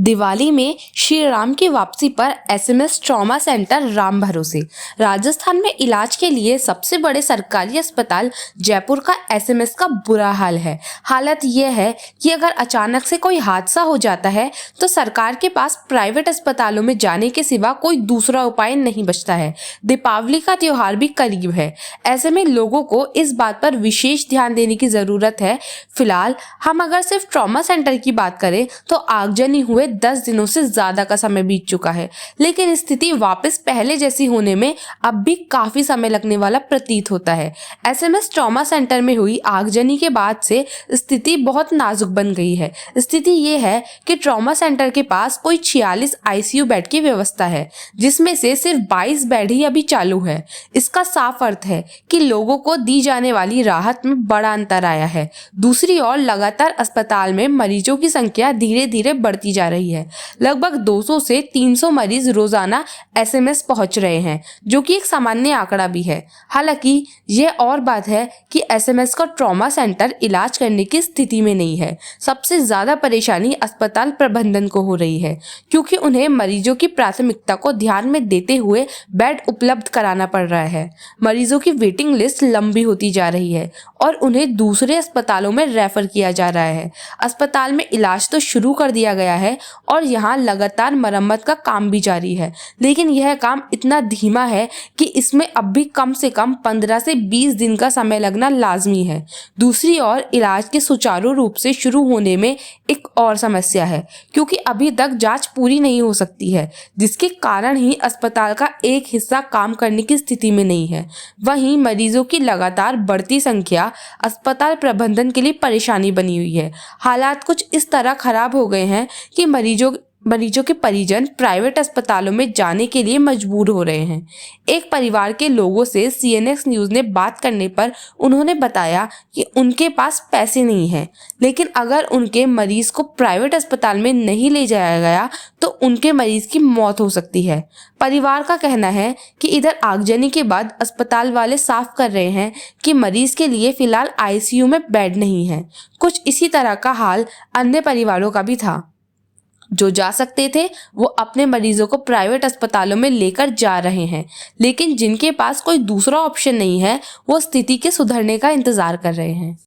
दिवाली में श्री राम की वापसी पर एसएमएस ट्रॉमा सेंटर राम भरोसे। राजस्थान में इलाज के लिए सबसे बड़े सरकारी अस्पताल जयपुर का एसएमएस का बुरा हाल है। हालत यह है कि अगर अचानक से कोई हादसा हो जाता है तो सरकार के पास प्राइवेट अस्पतालों में जाने के सिवा कोई दूसरा उपाय नहीं बचता है। दीपावली का त्योहार भी करीब है, ऐसे में लोगों को इस बात पर विशेष ध्यान देने की जरूरत है। फिलहाल हम अगर सिर्फ ट्रॉमा सेंटर की बात करें तो आगजनी हुए 10 दिनों से ज्यादा का समय बीत चुका है, लेकिन स्थिति वापस पहले जैसी होने में अब भी काफी समय लगने वाला प्रतीत होता है। एसएमएस ट्रॉमा सेंटर में हुई आगजनी के बाद से स्थिति बहुत नाजुक बन गई है। स्थिति ये है कि ट्रॉमा सेंटर के पास कोई 46 आईसीयू बेड की व्यवस्था है, जिसमें से सिर्फ 22 बेड ही अभी चालू है। इसका साफ अर्थ है कि लोगों को दी जाने वाली राहत में बड़ा अंतर आया है। दूसरी ओर लगातार अस्पताल में मरीजों की संख्या धीरे धीरे बढ़ती जा रही है। लगभग 200 से 300 मरीज रोजाना एसएमएस पहुंच रहे हैं, जो कि एक सामान्य आंकड़ा भी है। हालांकि यह और बात है कि एसएमएस का ट्रॉमा सेंटर इलाज करने की स्थिति में नहीं है। सबसे ज्यादा परेशानी अस्पताल प्रबंधन को हो रही है, क्योंकि उन्हें मरीजों की प्राथमिकता को ध्यान में देते हुए बेड उपलब्ध कराना पड़ रहा है। मरीजों की वेटिंग लिस्ट लंबी होती जा रही है और उन्हें दूसरे अस्पतालों में रेफर किया जा रहा है। अस्पताल में इलाज तो शुरू कर दिया गया है और यहाँ लगातार मरम्मत का काम भी जारी है, लेकिन यह काम इतना धीमा है कि इसमें अब भी कम से कम 15 से 20 दिन का समय लगना लाजमी है। दूसरी ओर इलाज के सुचारू रूप से शुरू होने में एक और समस्या है, क्योंकि अभी तक जांच पूरी नहीं हो सकती है, जिसके कारण ही अस्पताल का एक हिस्सा काम करने की स्थिति में नहीं है। वहीं मरीजों की लगातार बढ़ती संख्या अस्पताल प्रबंधन के लिए परेशानी बनी हुई है। हालात कुछ इस तरह खराब हो गए हैं कि मरीजों के परिजन प्राइवेट अस्पतालों में जाने के लिए मजबूर हो रहे हैं। एक परिवार के लोगों से सीएनएक्स न्यूज ने बात करने पर उन्होंने बताया कि उनके पास पैसे नहीं हैं, लेकिन अगर उनके मरीज को प्राइवेट अस्पताल में नहीं ले जाया गया तो उनके मरीज की मौत हो सकती है। परिवार का कहना है कि इधर आगजनी के बाद अस्पताल वाले साफ कर रहे हैं कि मरीज के लिए फिलहाल आईसीयू में बेड नहीं है। कुछ इसी तरह का हाल अन्य परिवारों का भी था। जो जा सकते थे वो अपने मरीजों को प्राइवेट अस्पतालों में लेकर जा रहे हैं, लेकिन जिनके पास कोई दूसरा ऑप्शन नहीं है वो स्थिति के सुधरने का इंतजार कर रहे हैं।